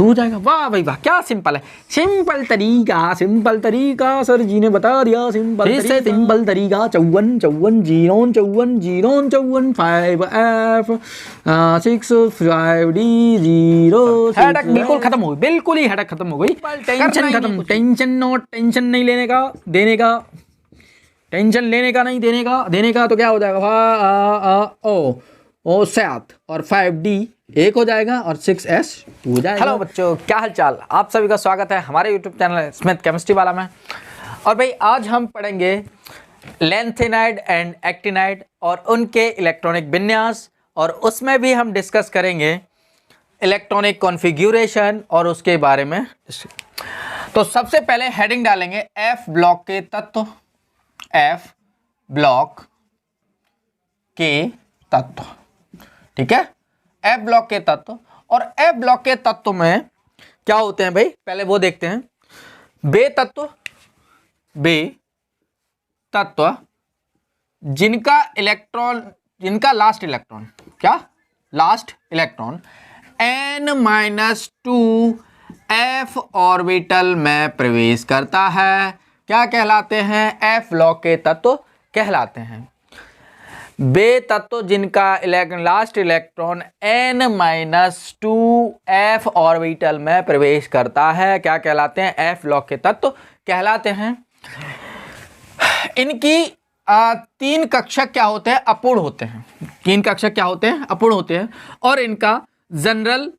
हो जाएगा। वाह भाई वाह, क्या सिंपल है, सिंपल तरीका सर जी ने बता दिया, सिंपल तरीका। 54 54 0 54 0 54 5F 6 5D 0। हेडक बिल्कुल खत्म हो गई, बिल्कुल ही हेडक खत्म हो गई, टेंशन खत्म, टेंशन नहीं लेने का, देने का, टेंशन लेने का नहीं देने का तो क्या हो जाएगा, ओ 7 और 5D 1 हो जाएगा और 6S 2 हो जाएगा। हेलो बच्चों, क्या हाल चाल, आप सभी का स्वागत है हमारे YouTube चैनल स्मिथ केमिस्ट्री वाला में। और भाई आज हम पढ़ेंगे लैंथेनाइड एंड एक्टिनाइड और उनके इलेक्ट्रॉनिक विन्यास, और उसमें भी हम डिस्कस करेंगे इलेक्ट्रॉनिक कॉन्फ़िगरेशन और उसके बारे में। तो सबसे पहले हेडिंग डालेंगे F ब्लॉक के तत्व, F ब्लॉक के तत्व, ठीक है। F ब्लॉक के तत्व, और F ब्लॉक के तत्व में क्या होते हैं भाई, पहले वो देखते हैं। बे तत्व जिनका last electron n-2 F orbital में प्रवेश करता है, क्या कहलाते हैं, F ब्लॉक के तत्व कहलाते हैं। बे तत्व जिनका last electron n-2 F orbital में प्रवेश करता है, क्या कहलाते हैं, F ब्लॉक के तत्व कहलाते हैं। इनकी 3 कक्षक क्या होते हैं, अपूर्ण होते हैं। 3 कक्षक क्या होते हैं, अपूर्ण होते हैं। और इनका जनरल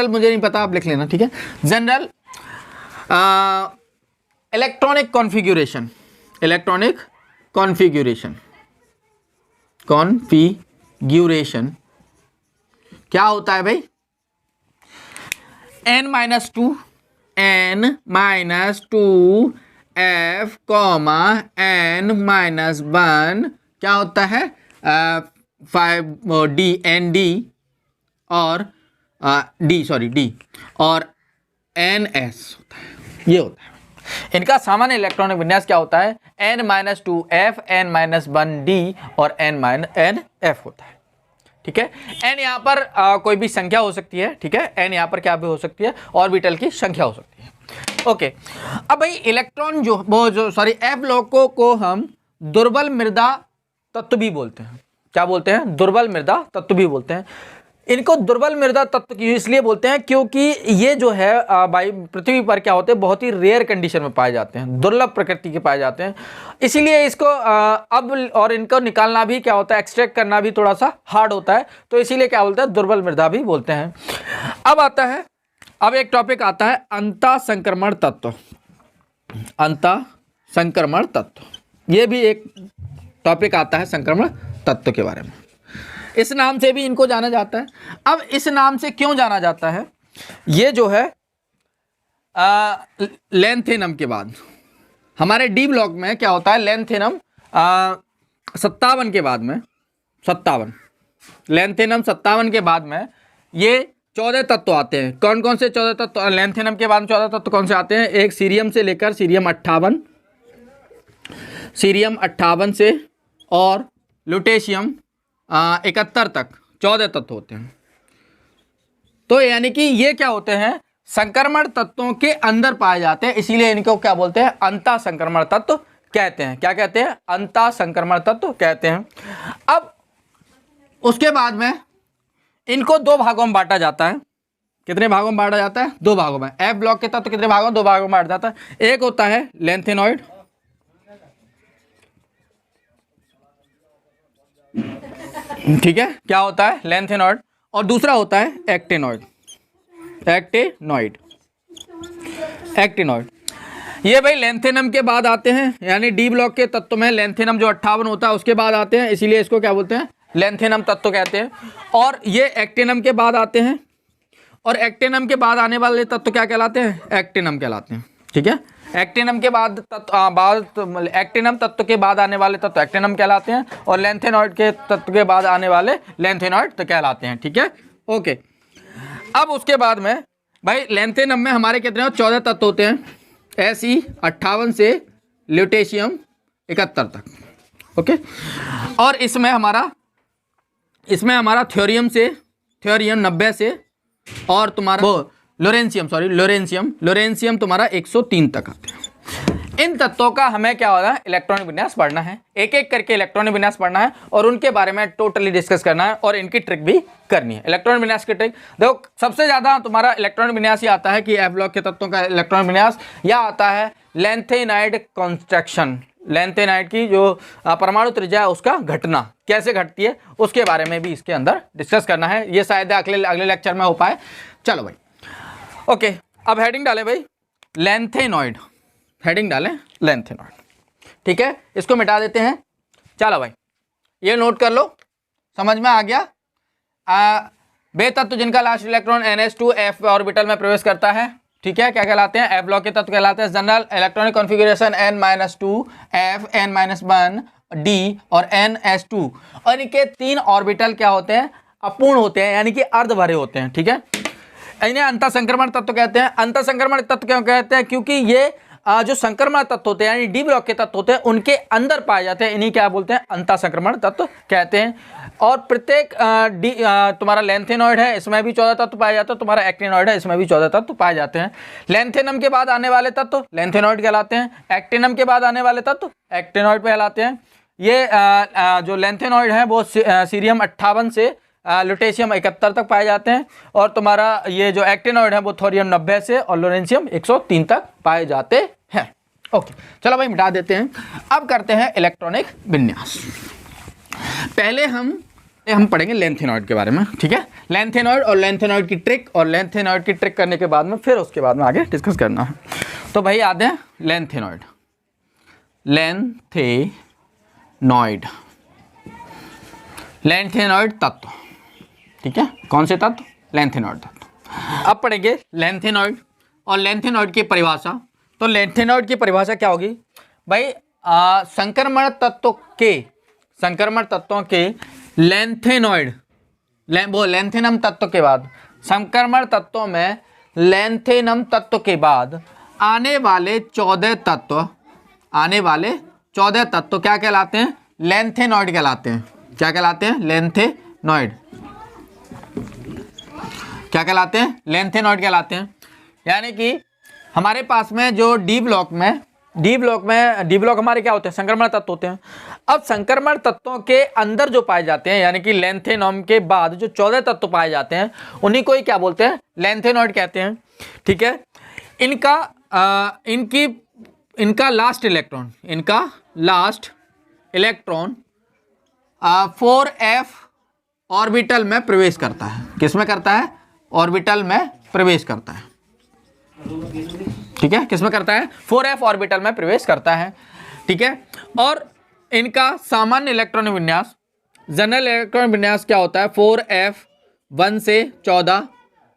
मुझे नहीं पता, आप लिख लेना, ठीक है। जनरल इलेक्ट्रॉनिक कॉन्फ़िगरेशन क्या होता है भाई, n-2 F, n-1 क्या होता है, 5D ND और D और NS होता है, ये होता है। इनका सामान्य इलेक्ट्रॉनिक विन्यास क्या होता है, n-2 F, n-1D और n-F होता है, ठीक है। n यहाँ पर कोई भी संख्या हो सकती है, ठीक है। n यहाँ पर क्या भी हो सकती है, ऑर्बिटल की संख्या हो सकती है, ओके। अब भाई इलेक्ट्रॉन F ब्लॉकों को हम दुर्बल मृदा तत्व भी बोलते हैं। क्या बोलते हैं, दुर्बल मृदा तत्व भी बोलते हैं। इनको दुर्बल मृदा तत्व क्यों इसलिए बोलते हैं, क्योंकि ये जो है भाई पृथ्वी पर क्या होते हैं, बहुत ही रेयर कंडीशन में पाए जाते हैं, दुर्लभ प्रकृति के पाए जाते हैं। इसीलिए इसको और इनको निकालना भी क्या होता है, एक्सट्रैक्ट करना भी थोड़ा सा हार्ड होता है, तो इसीलिए क्या बोलते हैं, दुर्बल मृदा भी बोलते हैं। अब एक टॉपिक आता है अंतःसंक्रमण तत्व। ये भी एक टॉपिक आता है संक्रमण तत्व के बारे में। इस नाम से भी इनको जाना जाता है। अब इस नाम से क्यों जाना जाता है, ये जो है लैंथेनम के बाद हमारे डी ब्लॉक में क्या होता है, लैंथेनम 57 के बाद में, लैंथेनम 57 के बाद में ये 14 तत्व आते हैं। कौन कौन से 14 तत्व लैंथेनम के बाद 14 तत्व कौन से आते हैं, एक सीरियम से लेकर सीरियम 58 से और लुटेशियम 71 तक 14 तत्व होते हैं। तो यानी कि ये क्या होते हैं, संक्रमण तत्वों के अंदर पाए जाते हैं, इसीलिए इनको क्या बोलते हैं, अंतःसंक्रमण तत्व कहते हैं। क्या कहते हैं, अंतःसंक्रमण तत्व कहते हैं। अब उसके बाद में इनको 2 भागों में बांटा जाता है। कितने भागों में बांटा जाता है, 2 भागों में। F ब्लॉक के तत्व कितने भागों, 2 भागों में बांटा जाता है। एक होता है लैंथेनॉइड, ठीक है, क्या होता है, लैंथेनॉइड, और दूसरा होता है एक्टिनॉइड। ये भाई लैंथेनम के बाद आते हैं, यानी डी ब्लॉक के तत्व में लैंथेनम जो 58 होता है उसके बाद आते हैं, इसीलिए इसको क्या बोलते हैं, लैंथेनम तत्व कहते हैं। और ये एक्टिनम के बाद आते हैं, और एक्टिनम के बाद आने वाले तत्व क्या कहलाते हैं, एक्टिनम कहलाते हैं, ठीक है। एक्टिनम के बाद एक्टिनम तत्व के बाद आने वाले तत्व एक्टिनम कहलाते हैं, और लैंथेनॉइड के तत्व के बाद आने वाले लैंथेनॉइड तो कहलाते हैं, ठीक है, ओके। अब उसके बाद में भाई लैंथेनम में हमारे कितने 14 तत्व होते हैं, Fe 58 से ल्यूटेशियम 71 तक, ओके। और इसमें हमारा थ्योरियम 90 से और तुम्हारा वो लोरेंशियम तुम्हारा 103 तक आते हैं। इन तत्वों का हमें क्या होगा, इलेक्ट्रॉनिक विन्यास पढ़ना है, एक एक करके इलेक्ट्रॉनिक विन्यास पढ़ना है और उनके बारे में टोटली डिस्कस करना है और इनकी ट्रिक भी करनी है। इलेक्ट्रॉनिक विन्यास की ट्रिक देखो, सबसे ज्यादा तुम्हारा इलेक्ट्रॉनिक विन्यास ये आता है कि एफ ब्लॉक के तत्वों का इलेक्ट्रॉनिक विन्यास, या आता है लैंथेनाइड कंस्ट्रक्शन, लैंथेनाइड की जो परमाणु त्रिज्या है उसका घटना कैसे घटती है उसके बारे में भी इसके अंदर डिस्कस करना है। ये शायद अगले लेक्चर में हो पाए। चलो भाई ओके, अब हेडिंग डाले भाई लैंथेनॉइड, हेडिंग डालें लैंथेनॉइड, ठीक है, इसको मिटा देते हैं। चलो भाई ये नोट कर लो, समझ में आ गया। वे तत्व जिनका last electron NH2 F orbital में प्रवेश करता है, ठीक है, क्या कहलाते हैं, F ब्लॉक के तत्व कहलाते हैं। General electronic configuration N-2 F N-1 D और NH2, और इनके 3 ऑर्बिटल क्या होते हैं, अपूर्ण होते हैं, यानी कि अर्ध भरे होते हैं, ठीक है। इन्हें अंतःसंक्रमण तत्व कहते हैं। अंतःसंक्रमण तत्व क्यों कहते हैं, क्योंकि ये जो संक्रमण तत्व होते हैं यानी डी ब्लॉक के तत्व होते हैं उनके अंदर पाए जाते हैं, इन्हीं क्या बोलते हैं, अंतःसंक्रमण तत्व कहते हैं। और प्रत्येक तुम्हारा लैंथेनॉइड है, इसमें भी 14 तत्व पाए जाते हैं, तुम्हारा एक्टिनॉइड है, इसमें भी 14 तत्व पाए जाते हैं। लैंथेनम के बाद आने वाले तत्व लैंथेनॉइड कहलाते हैं, एक्टिनम के बाद आने वाले तत्व एक्टिनॉइड कहलाते हैं। ये जो लैंथेनॉइड है वो सीरियम 58 से लुटेशियम 71 तक पाए जाते हैं, और तुम्हारा ये जो एक्टिनॉइड है वो थोरियम 90 से और लोरेंशियम 103 तक पाए जाते हैं। ओके चलो भाई मिटा देते हैं। अब करते हैं इलेक्ट्रॉनिक विन्यास। पहले हम पढ़ेंगे लैंथेनॉइड के बारे में, ठीक है, लैंथेनॉइड और लैंथेनॉइड की ट्रिक, और लैंथेनॉइड की ट्रिक करने के बाद में फिर उसके बाद में आगे डिस्कस करना है। तो भाई याद है लैंथेनॉइड, लैंथेनॉइड तत्व, ठीक है, कौन से तत्व, लैंथेनॉइड तत्व। अब पढ़ेंगे लैंथेनॉइड और लैंथेनॉइड की परिभाषा। तो लैंथेनॉइड की परिभाषा क्या होगी भाई, संक्रमण तत्वों के लैंथेनॉइड वो लैंथेनम तत्व के बाद, संक्रमण तत्वों में लैंथेनम तत्व के बाद आने वाले 14 तत्व क्या कहलाते हैं, लैंथेनॉइड कहलाते हैं। क्या कहलाते हैं, लैंथेनॉइड क्या कहलाते हैं, लैंथेनॉइड कहलाते हैं। यानी कि हमारे पास में जो डी ब्लॉक हमारे क्या होते हैं, संक्रमण तत्व होते हैं। अब संक्रमण तत्वों के अंदर जो पाए जाते हैं, यानी कि लैंथेनम के बाद जो 14 तत्व पाए जाते हैं उन्हीं को ही क्या बोलते हैं, लैंथेनॉइड कहते हैं, ठीक है। इनका लास्ट इलेक्ट्रॉन 4f ऑर्बिटल में प्रवेश करता है। किसमें करता है, ऑर्बिटल में प्रवेश करता है, ठीक है, किसमें करता है, 4f ऑर्बिटल में प्रवेश करता है, ठीक है। और इनका सामान्य इलेक्ट्रॉनिक विन्यास, जनरल इलेक्ट्रॉनिक विन्यास क्या होता है, 4f 1 से 14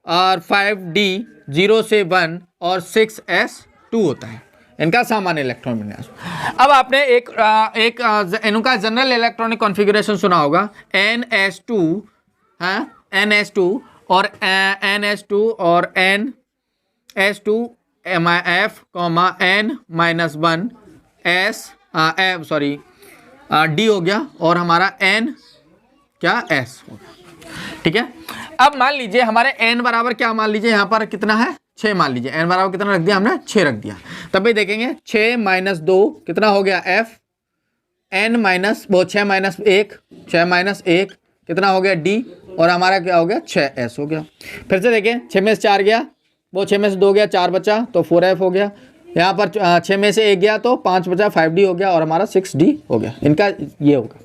और 5d 0 से 1 और 6s 2 होता है इनका सामान्य इलेक्ट्रॉन विन्यास। अब आपने इनका जनरल इलेक्ट्रॉनिक कॉन्फ़िगरेशन सुना होगा, NH2 और NH2 और NH2 F, N-1 D हो गया, और हमारा N क्या S हो गया, ठीक है। अब मान लीजिए हमारे N बराबर क्या, मान लीजिए यहाँ पर कितना है, 6 मान लीजिए, N बराबर कितना रख दिया हमने, 6 रख दिया। तब भी देखेंगे 6 - 2 कितना हो गया, F, N माइनस 1 कितना हो गया, D, और हमारा क्या हो गया, 6s हो गया। फिर से देखें 6 में से 4 गया, वो 6 में से 2 गया, 4 बचा तो 4f हो गया। यहाँ पर 6 में से 1 गया तो 5 बचा, 5d हो गया, और हमारा 6d हो गया। इनका ये होगा,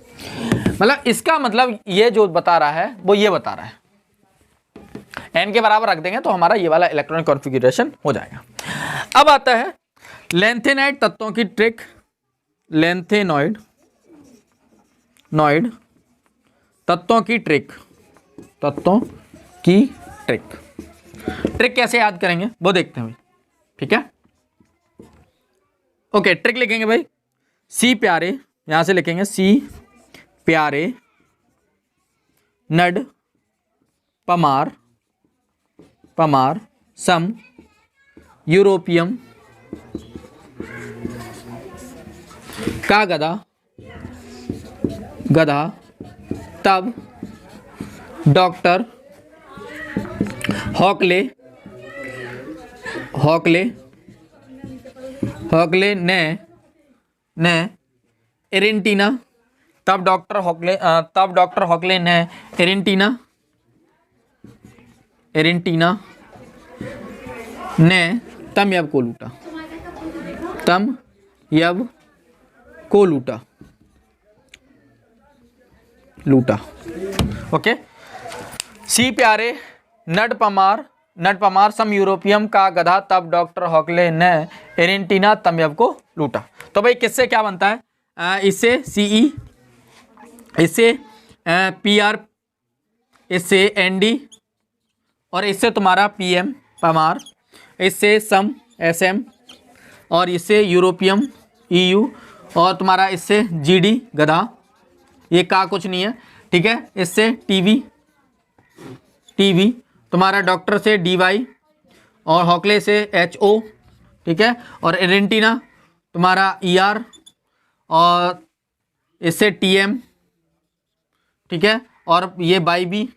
मतलब इसका मतलब ये जो बता रहा है वो ये बता रहा है, n के बराबर रख देंगे तो हमारा ये वाला इलेक्ट्रॉनिक कॉन्फ़िगरेशन हो जाएगा। अब आता है लैंथेनाइड तत्वों की ट्रिक, लैंथेनॉइड तत्वों की ट्रिक कैसे याद करेंगे वो देखते हैं भाई, ठीक है। ओके ट्रिक लिखेंगे भाई, सी प्यारे, यहां से लिखेंगे सी प्यारे नड पमार सम यूरोपियम का गदा गधा तब डॉक्टर हॉकले ने एरेंटीना तब डॉक्टर हॉकले ने एरेंटीना ने तमयब को लूटा। ओके। सी प्यारे नटपमार सम यूरोपियम का गधा तब डॉक्टर हॉकले ने एरेंटीना तमयब को लूटा। तो भाई किससे क्या बनता है? इससे सीई, इससे पीआर, इससे एनडी और इससे तुम्हारा पीएम पमार, इससे सम एसएम और इससे यूरोपियम ईयू और तुम्हारा इससे जीडी गधा, ये का कुछ नहीं है, ठीक है। इससे टीवी तुम्हारा डॉक्टर से डीवाई और हॉकले से एचओ, ठीक है। और एरेंटीना तुम्हारा ईआर और इससे टीएम, ठीक है। और ये बाई बी,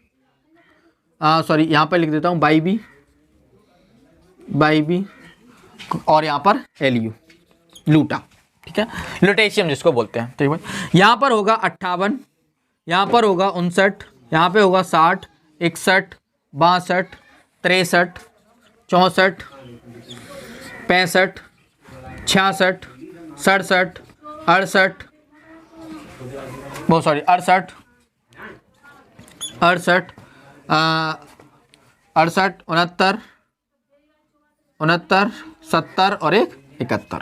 सॉरी यहाँ पर लिख देता हूँ बाई बी और यहाँ पर एलयू, लूटा, ठीक है। लुटेशियम जिसको बोलते हैं, ठीक है। यहाँ पर होगा 58, यहाँ पर होगा 59, यहाँ पे होगा 60, 61, 62, 63, 64, 65, 66, 67, 68, 68, 69, 70 और एक 71।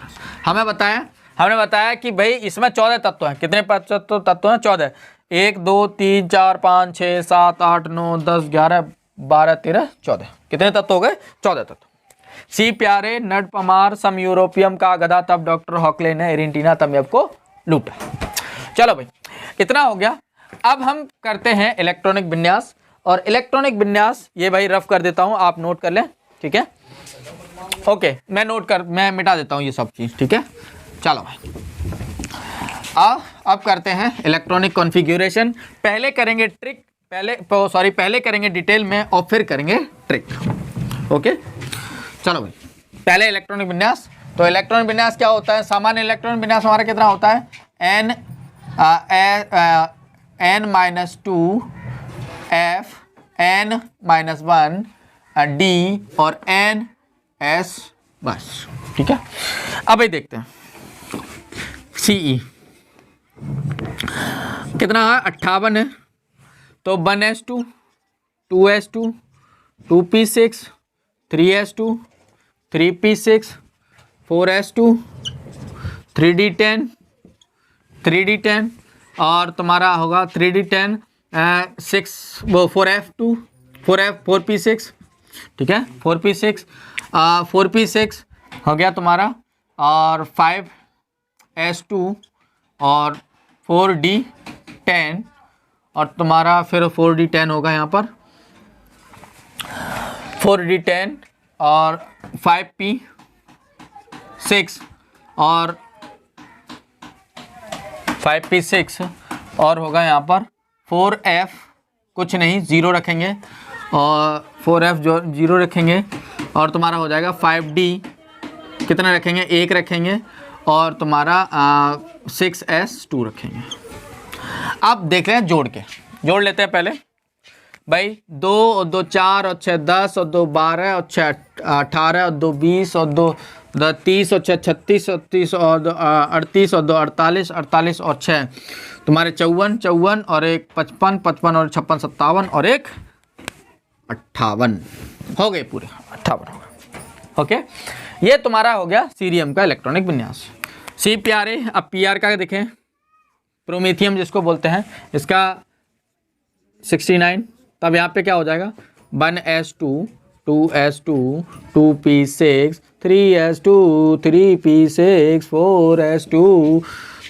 हमने बताया कि भाई इसमें 14 तत्व हैं। कितने तत्व हैं? 14। 1 2 3 4 5 6 7 8 9 10 11 12 13 14। कितने तत्व हो गए? 14 तत्व। सी प्यारे नटपमार सम यूरोपियम का गधा तब डॉक्टर हॉकले ने एरेंटीना तमयब को लूटा। चलो भाई इतना हो गया। अब हम करते हैं इलेक्ट्रॉनिक विन्यास। और इलेक्ट्रॉनिक विन्यास ये भाई रफ कर देता हूं, आप नोट कर लें, ठीक है। ओके, मैं मिटा देता हूं ये सब चीज, ठीक है। चलो भाई अब करते हैं इलेक्ट्रॉनिक कॉन्फ़िगरेशन। पहले करेंगे ट्रिक, पहले करेंगे डिटेल में और फिर करेंगे ट्रिक। ओके चलो भाई, पहले इलेक्ट्रॉनिक विन्यास। तो इलेक्ट्रॉनिक विन्यास क्या होता है? सामान्य इलेक्ट्रॉनिक विन्यास हमारा कितना होता है? n-2 f n-1 d और n s, बस, ठीक है। अब भाई देखते हैं CE कितना है? 58 है। तो 1s2 2s2 2p6 3s2 3p6 4s2 3d10 3d10 और तुम्हारा होगा 3d10 4f2 4p6, ठीक है। 4p6 4p6 हो गया तुम्हारा, और 5s2 और 4d10 और तुम्हारा फिर 4d10 होगा यहाँ पर 4d10 और 5p6 और 5p6 और होगा यहाँ पर 4f, कुछ नहीं, 0 रखेंगे और 4f जो 0 रखेंगे और तुम्हारा हो जाएगा 5d, कितना रखेंगे? 1 रखेंगे और तुम्हारा 6s2 रखेंगे। अब देख रहे हैं जोड़ लेते हैं पहले भाई। 2 और 2 4 और 6 10 और 2 12 और 6 18 और 2 20 और 2 30 और 6 36 और 30 और 2 38 और 2 48 48 और 6 तुम्हारे 54 और एक 55 और 56 57 और एक 58 हो गए, पूरे 58 हो गए। ओके, ये तुम्हारा हो गया सीरियम का इलेक्ट्रॉनिक विन्यास। सी प्यारे, अब पीआर का देखें, प्रोमेथियम जिसको बोलते हैं, इसका 69। तब यहाँ पे क्या हो जाएगा? 1s2 2s2 2p6 3s2 3p6 4s2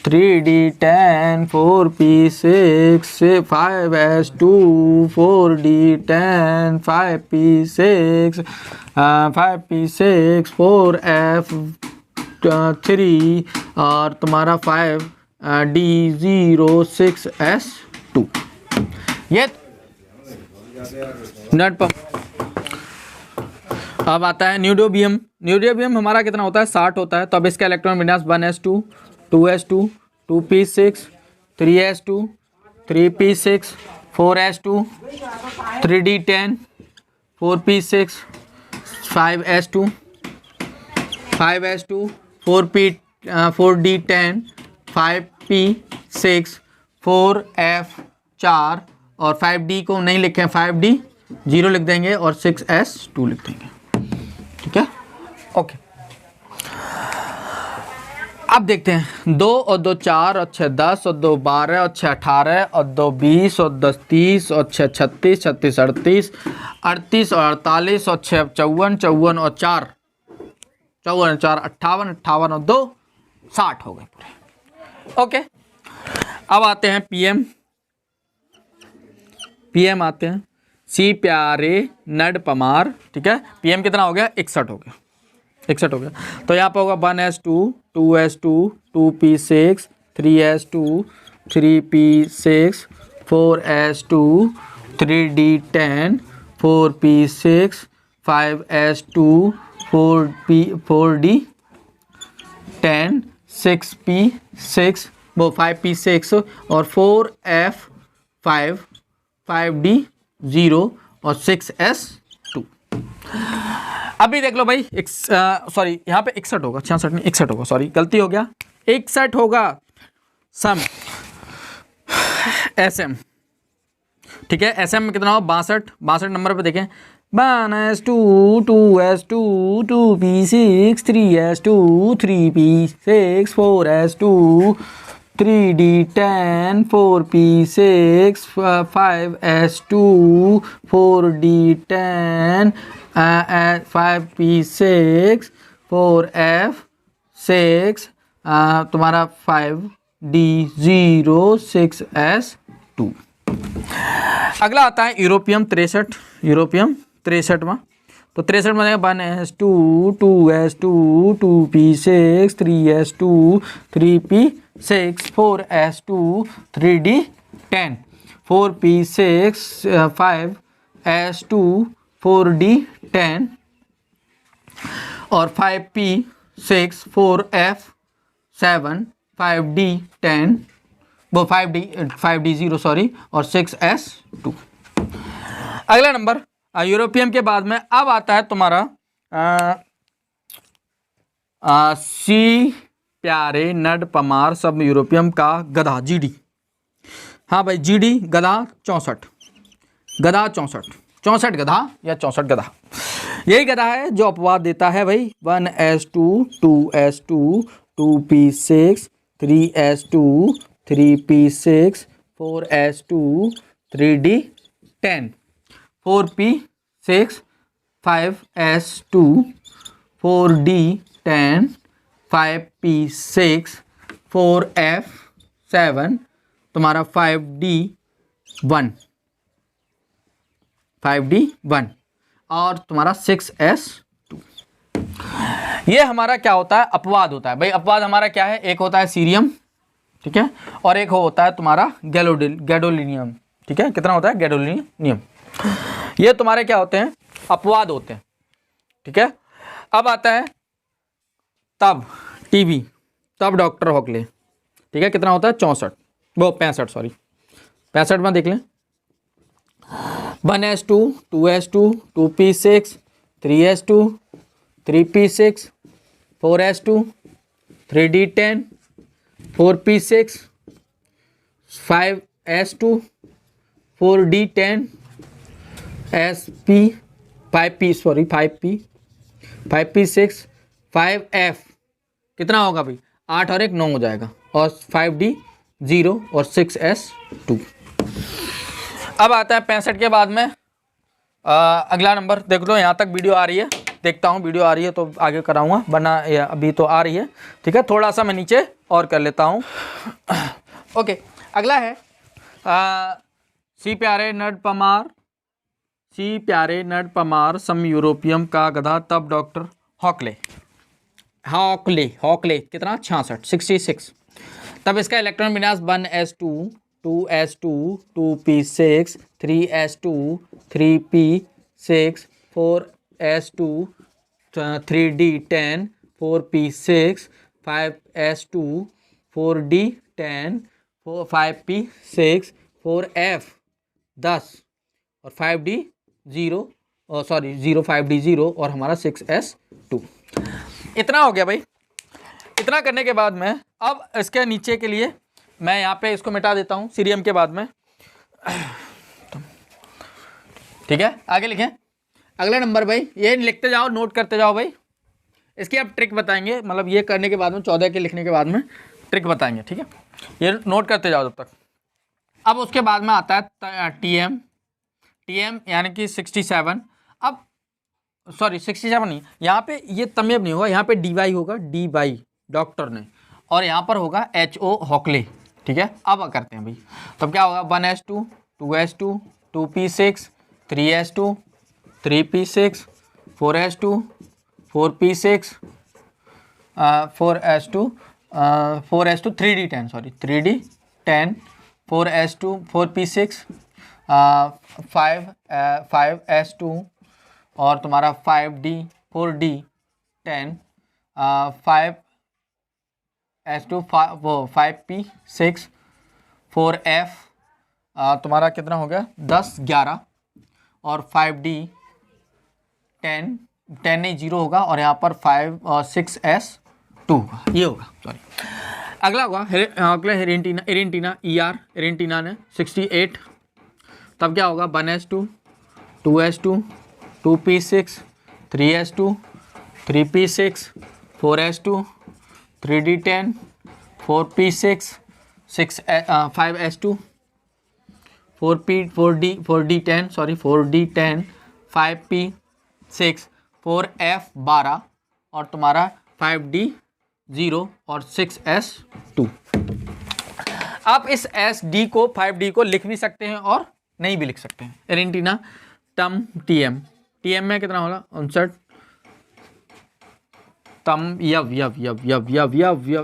3d10 4p6 5s2 4d10 5p6 5p6 4f3 और तुम्हारा 5 D06S2। ये नट पंप। अब आता है न्यूडोबियम। न्यूडोबियम हमारा कितना होता है, 60 होता है। तो अब इसका इलेक्ट्रॉन विन्यास 1s2, 2s2, 2p6, 3s2, 3p6, 4s2, 3d10, 4p6, 5s2, 5s2, 4d10, 5p6, 4f4 और 5d को नहीं लिखें, 5d 0 लिख देंगे और 6s2 लिख देंगे। ठीक है, ओके। अब देखते हैं 2 और 2 4 और 6 10 और 2 12 और 6 18 और 2 20 और 10 30 और 6 36 36 38 38 और 48 और 6 54 54 और 4 54 4 58 58 और 2 60 हो गए पूरे। ओके, अब आते हैं पीएम। पीएम आते हैं सी प्यारे नड पमार। ठीक है, पीएम कितना हो गया, 61 हो गया, 61 हो गया। तो यहाँ पर होगा 1s2, 2s2, 2p6, 3s2, 3p6, 4s2, 3d10, 4p6, 5s2, 4d10, 6p6 वो 5p6 और 4f5, 5d0 और 6s2। अभी देख लो भाई, सॉरी यहाँ पे 61 होगा, 66 नहीं 61 होगा, सॉरी गलती हो गया, 61 होगा सम एसएम। ठीक है, एसएम में कितना होगा, 62 नंबर पे देखें, 1s2, 2s2, 2p6, 3s2, 3p6, 4s2, 3d10, 4p6, 5s2, 4d10, 5p6, 4f6, तुम्हारा 5d0, 6s2। अगला आता है यूरोपियम 63। यूरोपियम 63वां, तो 63 में 1s2, 2s2, 2p6, 3s2, 3p6, 4s2, 3d10, 4p6, 5s2, 4d10 और 5p6, 4f7, 5d10 वो 5d0 सॉरी और 6s2। अगला नंबर यूरोपियम के बाद में अब आता है तुम्हारा सी प्यारे नड पमार सब यूरोपियम का गधा जीडी। हाँ भाई, जीडी गधा 64, गधा 64 गधा या 64 गधा, यही गधा है जो अपवाद देता है भाई। 1s2, 2s2, 2p6, 3s2, 3p6, 4s2, 3d10, 4p6, 5s2, 4d10, 5p6, 4f7 तुम्हारा 5d1 और तुम्हारा 6s2। ये हमारा क्या होता है, अपवाद होता है भाई। अपवाद हमारा क्या है, एक होता है सीरियम, ठीक है, और एक होता है तुम्हारा गैडोलिनियम। ठीक है, कितना होता है, गैडोलिनियम। ये तुम्हारे क्या होते हैं, अपवाद होते हैं। ठीक है, अब आता है तब टीबी, तब डॉक्टर हॉकले। ठीक है, कितना होता है, 65 सॉरी 65 में देख लें। 1s2, 2s2, 2p6, 3s2, 3p6, 4s2, 3d10, 4p6, 5s2, 4d10, sp 5p 5p6, 5f कितना होगा भाई, 8 और 1 9 हो जाएगा और 5d0 और 6s2। अब आता है 65 के बाद में अगला नंबर देख लो। यहाँ तक वीडियो आ रही है, देखता हूँ वीडियो आ रही है तो आगे कराऊंगा, वरना अभी तो आ रही है। ठीक है, थोड़ा सा मैं नीचे और कर लेता हूँ। ओके, अगला है सी प्यारे नड पमार सम यूरोपियम का गधा तब डॉक्टर हॉकले कितना 66 66। तब इसका इलेक्ट्रॉन विन्यास 1s2 2s2 2p6 3s2 3p6 4s2 3d10 4p6 5s2 4d10 5p6 4f 10 और 5d 0 0 5d 0 और हमारा 6s2। इतना हो गया भाई। इतना करने के बाद में अब इसके नीचे के लिए मैं यहाँ पे इसको मिटा देता हूँ सीरियम के बाद में। ठीक है, आगे लिखें। अगला नंबर भाई, ये लिखते जाओ, नोट करते जाओ भाई। इसकी अब ट्रिक बताएंगे, मतलब ये करने के बाद में 14 के लिखने के बाद में ट्रिक बताएंगे। ठीक है, ये नोट करते जाओ जब तक। अब उसके बाद में आता है टीएम यानी कि 67। अब सॉरी 67 नहीं, यहाँ पे ये तमेब नहीं होगा, यहाँ पे dy होगा, dy डॉक्टर ने, और यहाँ पर होगा HO हॉकले। ठीक है, अब करते हैं भाई। तब क्या होगा 1s2 2s2 2p6 3s2 3p6 4s2 4p6 4s2 3d10 sorry 3d10 4s2 4p6 5s2 और तुम्हारा 5d 4d10 5s2 5p6 4f तुम्हारा कितना हो गया 10 11 और 5d 10 नहीं 0 होगा और यहाँ पर 5 और 6s2 होगा, ये होगा सॉरी। अगला होगा अगला एरेंटीना एरेंटीना ने 68। तब क्या होगा 1s2 2s2 2p6 3s2 3p6 4s2 3d10 4p6 5s2 4d10 sorry 4d10 5p6 4f 12 और तुम्हारा 5d 0 और 6s2। आप इस sd को 5d को लिख भी सकते हैं और नहीं भी लिख सकते हैं। एरेंटीना तम टीएम में कितना होगा 59। तम यव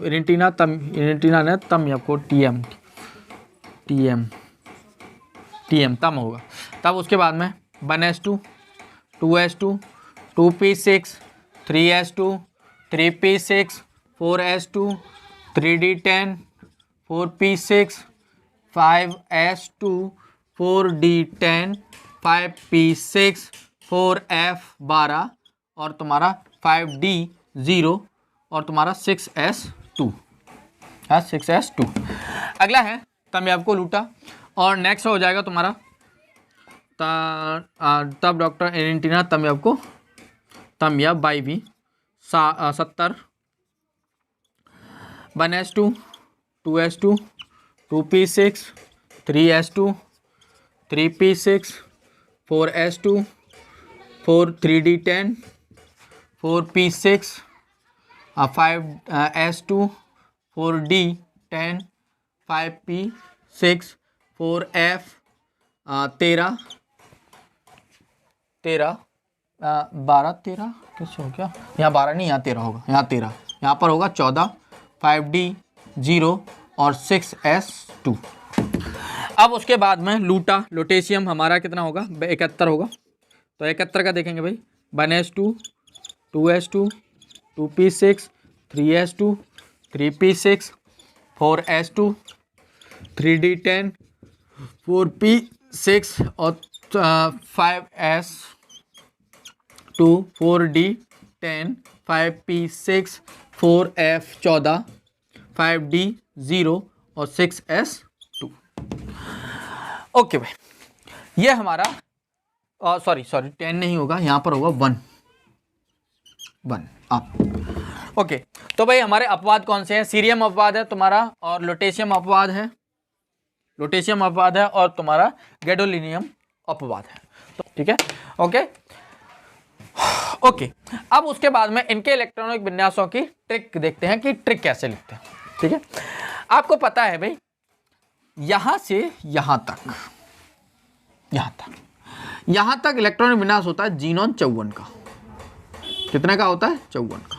एरेंटीना ने तम यव को टीएम तम होगा। तब उसके बाद में 1s2 2s2 2p6 3s2 3p6 4s2 3d10 4p6 5s2 4d10 5p6 4f 12 और तुम्हारा 5d 0 और तुम्हारा 6s2 6s2। अगला है तमयाब को लूटा और नेक्स्ट हो जाएगा तुम्हारा तब डॉक्टर एरेंटीना तमयाब को तमयाब बाई भी 70। 1s2 2s2 2p6 3s2 3p6 4s2 3d10 4p6 5s2 4d10 5p6 4f 13 12 13 किस हो गया, यहाँ 12 नहीं यहाँ 13 होगा, यहाँ 13 यहाँ पर होगा 14 5d 0 और 6s2। अब उसके बाद में लुटेशियम हमारा कितना होगा 71 होगा। तो 71 का देखेंगे भाई 1s2 2s2 2p6 3s2 3p6 4s2 3d10 4p6 और 5s2 4d10 5p6 4f 14 5d 0 और 6s2। ओके भाई, ये हमारा सॉरी 10 नहीं होगा, यहाँ पर होगा 1 आप। ओके, तो भाई हमारे अपवाद कौन से हैं? सीरियम अपवाद है तुम्हारा और लुटेशियम अपवाद है, और तुम्हारा गैडोलिनियम अपवाद है। तो ठीक है, ओके। अब उसके बाद में इनके इलेक्ट्रॉनिक विन्यासों की ट्रिक देखते हैं कि ट्रिक कैसे लिखते हैं। ठीक है, आपको पता है भाई यहां से यहां तक इलेक्ट्रॉनिक विन्यास होता है जीनोन 54 का। कितने का होता है? 54 का।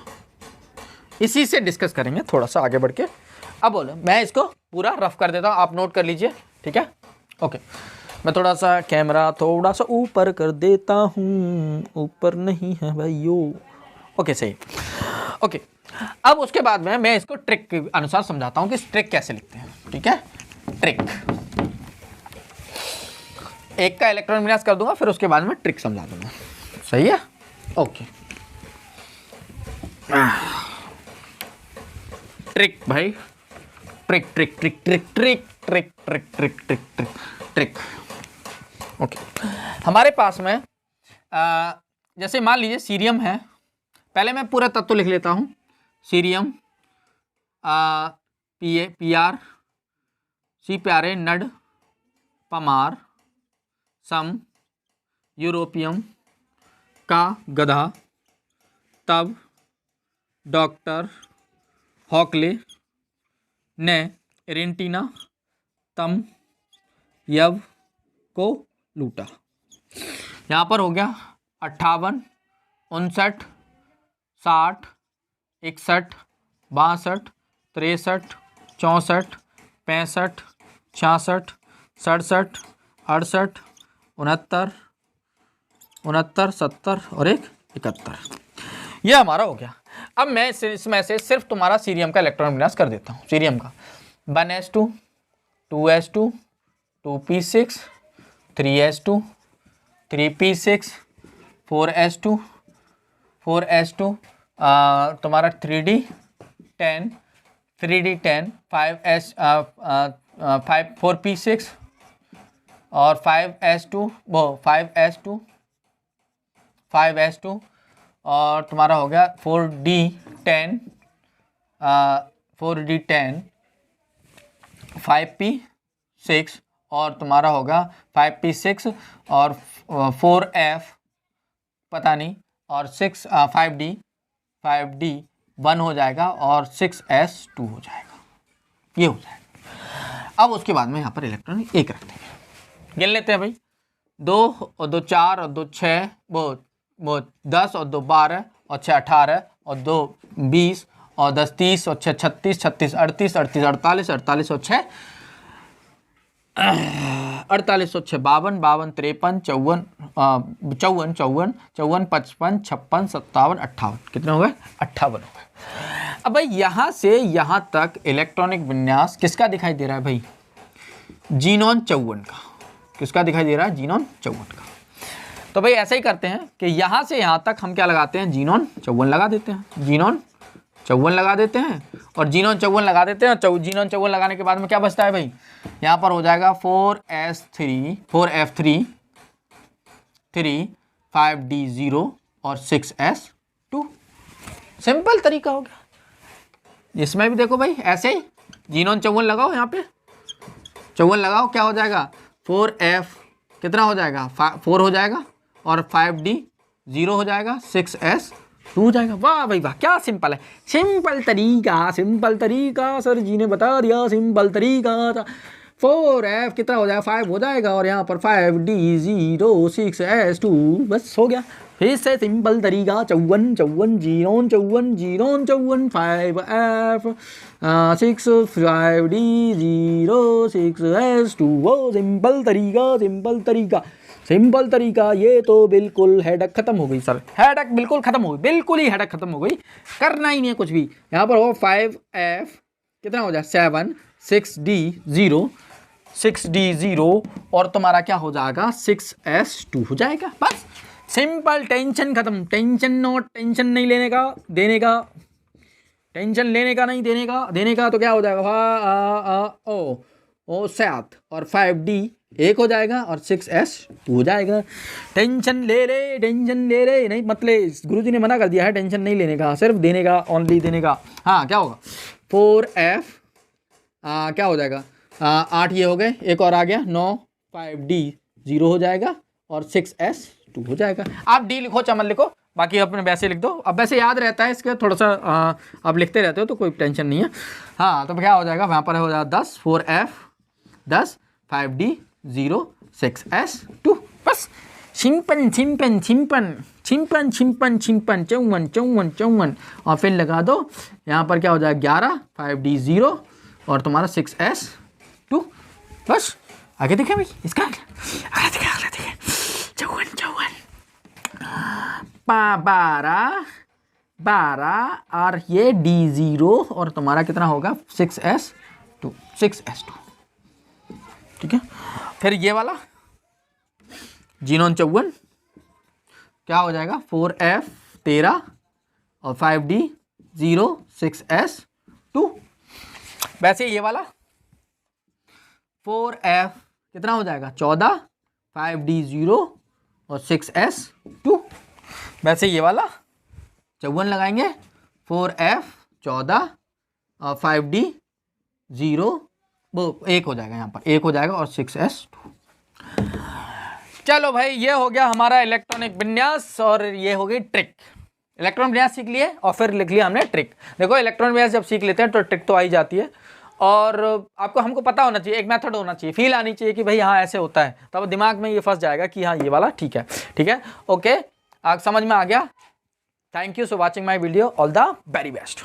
इसी से डिस्कस करेंगे थोड़ा सा आगे बढ़ के। अब बोलो, मैं इसको पूरा रफ कर देता हूँ, आप नोट कर लीजिए, ठीक है। ओके, मैं थोड़ा सा कैमरा थोड़ा सा ऊपर कर देता हूँ, ऊपर नहीं है भाइयों। ओके सही। ओके, अब उसके बाद में मैं इसको ट्रिक के अनुसार समझाता हूँ कि ट्रिक कैसे लिखते हैं, ठीक है। ट्रिक एक का इलेक्ट्रॉन विन्यास कर दूंगा, फिर उसके बाद में ट्रिक समझा दूंगा, सही है। ओके, ट्रिक भाई, trick trick trick trick trick trick trick trick trick trick trick. Okay, हमारे पास में जैसे मान लीजिए सीरियम है, पहले मैं पूरा तत्व लिख लेता हूँ। सीरियम पीआर, सी प्यारे, नड, पमार, सम, यूरोपियम, का गधा, तब, डॉक्टर, हॉकले, ने, एरेंटीना, तम, यव, को, लूटा। यहाँ पर हो गया 58, 59, 60, 61, 62, 63, 64, 65, 66, 67, 68, 69, 70 और 71। यह हमारा हो गया। अब मैं इसमें से सिर्फ तुम्हारा सीरियम का इलेक्ट्रॉन विन्यास कर देता हूँ। सीरियम का 1s2, 2s2, 2p6, 3s2, 3p6, 4s2, 4s2, तुम्हारा 3d10, 3d10, 4p6 और 5s2, वो 5s2, 5s2 और तुम्हारा हो गया 4d10, 4d10, 5p6 और तुम्हारा होगा 5p6 और 4f पता नहीं और 5d 1 हो जाएगा और 6s 2 हो जाएगा, ये हो जाएगा। अब उसके बाद में यहाँ पर इलेक्ट्रॉन एक रख देंगे, गिन लेते हैं भाई। 2 और 2 4 और 2 6, वो 10 और 2 12 और 6 18 और 2 20 और 10 30 और 6 36, 36 38, 38 48, 48 और 6 48 और 6 52, 52 53, 54, 54, 54, 55, 56, 57, 58, कितने हो गए? 58 हो गए। अब भाई यहाँ से यहाँ तक इलेक्ट्रॉनिक विन्यास किसका दिखाई दे रहा है भाई? जीनॉन 54 का। किसका दिखाई दे रहा है? जीनॉन 54 का। तो भाई ऐसे ही करते हैं कि यहाँ से यहाँ तक हम क्या लगाते हैं? जीनॉन 54 लगा देते हैं। जीनॉन 54 लगा देते हैं और जीनॉन 54 लगा देते हैं। जीनॉन 54 लगाने के बाद में क्या बचता है भाई? यहाँ पर हो जाएगा 4s3, 4f3, 3, 5d0 और 6s2। सिंपल तरीका हो गया। इसमें भी देखो भाई ऐसे ही जीनॉन 54 लगाओ, यहाँ पे 54 लगाओ, क्या हो जाएगा? 4f कितना हो जाएगा? 4 हो जाएगा और 5d0 हो जाएगा, 6s2 हो जाएगा। वाह भाई वाह, क्या सिंपल है। सिंपल तरीका सर जी ने बता दिया, सिंपल तरीका था। 4f कितना हो जाएगा? 5 हो जाएगा और यहाँ पर 5d0 6s2, बस हो गया। फिर से सिंपल तरीका 54 54 xenon 54 xenon 54 5f 6 5d0 6s2। वो सिंपल तरीका। ये तो बिल्कुल हेडक खत्म हो गई सर, हेडक बिल्कुल खत्म हो गई, बिल्कुल ही हेडक खत्म हो गई, करना ही नहीं है कुछ भी। यहाँ पर हो 5f कितना हो जाए? 7 6d0 और तुम्हारा क्या हो जाएगा? 6s2 हो जाएगा। बस सिंपल, टेंशन खत्म। टेंशन नहीं लेने का, देने का। टेंशन लेने का नहीं, देने का तो क्या हो जाएगा? ओ 7 और 5d 1 हो जाएगा और 6s2 हो जाएगा। टेंशन ले रहे नहीं, मतलब गुरुजी ने मना कर दिया है टेंशन नहीं लेने का, सिर्फ देने का, ओनली देने का। हाँ, क्या होगा? 4f क्या हो जाएगा? 8 ये हो गए, एक और आ गया 9, 5d0 हो जाएगा और 6s2 हो जाएगा। आप d लिखो चाहे मत लिखो, बाकी अपने वैसे लिख दो। अब वैसे याद रहता है इसका, थोड़ा सा आप लिखते रहते हो तो कोई टेंशन नहीं है। हाँ, तो क्या हो जाएगा? वहाँ पर हो जाएगा 10 4f 10 5d0 6s2। बस सिंपल 54 और फिर लगा दो। यहाँ पर क्या हो जाएगा? 11 5d0 और तुम्हारा 6s2। बस आगे देखें भाई इसका, आगे देखें 54 12 और ये D0 और तुम्हारा कितना होगा 6s2। ठीक है। फिर ये वाला जीनोन 54 क्या हो जाएगा 4f 13 और 5d 0 6s2। वैसे ये वाला 4f कितना हो जाएगा 14 5d 0 और 6s2। वैसे ये वाला 54 लगाएंगे 4f 14 और 5d 0 वो 1 हो जाएगा, यहाँ पर 1 हो जाएगा और 6s2। चलो भाई ये हो गया हमारा इलेक्ट्रॉनिक विन्यास और ये हो गई ट्रिक। इलेक्ट्रॉनिक विन्यास सीख लिए और फिर लिख लिया हमने ट्रिक। देखो इलेक्ट्रॉनिक विन्यास जब सीख लेते हैं तो ट्रिक तो आ ही जाती है और आपको हमको पता होना चाहिए, एक मेथड होना चाहिए, फील आनी चाहिए कि भाई हाँ ऐसे होता है, तब दिमाग में ये फंस जाएगा कि हाँ ये वाला ठीक है। ठीक है, ओके, समझ में आ गया। Thank you for watching my video, all the very best.